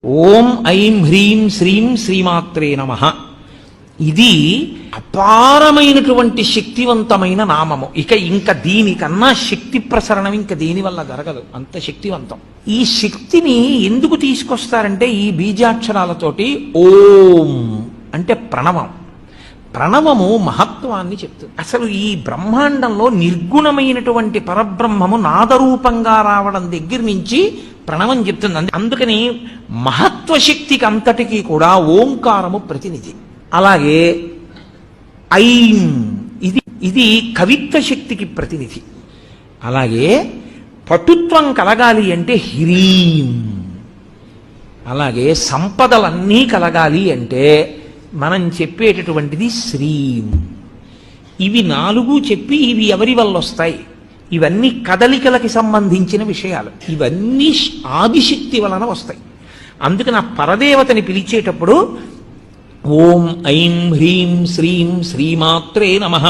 ఓం ఐం హ్రీం శ్రీం శ్రీమాత్రే నమః. ఇది అపారమైనటువంటి శక్తివంతమైన నామము. ఇంకా దీనికన్నా శక్తి ప్రసరణం ఇంకా దేని వల్ల జరగదు, అంత శక్తివంతం. ఈ శక్తిని ఎందుకు తీసుకొస్తారంటే ఈ బీజాక్షరాలతోటి ఓం అంటే ప్రణవం. ప్రణవము మహత్వాన్ని చెప్తుంది. అసలు ఈ బ్రహ్మాండంలో నిర్గుణమైనటువంటి పరబ్రహ్మము నాదరూపంగా రావడం దగ్గర నుంచి ప్రణవం చెప్తుంది. అందుకని మహత్వశక్తికి అంతటికీ కూడా ఓంకారము ప్రతినిధి. అలాగే ఐం ఇది కవిత్వ శక్తికి ప్రతినిధి. అలాగే పటుత్వం కలగాలి అంటే హ్రీం. అలాగే సంపదలన్నీ కలగాలి అంటే మనం చెప్పేటటువంటిది శ్రీం. ఇవి నాలుగు చెప్పి ఇవి ఎవరి వల్ల వస్తాయి? ఇవన్నీ కదలికలకి సంబంధించిన విషయాలు. ఇవన్నీ ఆదిశక్తి వలన వస్తాయి. అందుకని ఆ పరదేవతని పిలిచేటప్పుడు ఓం ఐం హ్రీం శ్రీం శ్రీమాత్రే నమః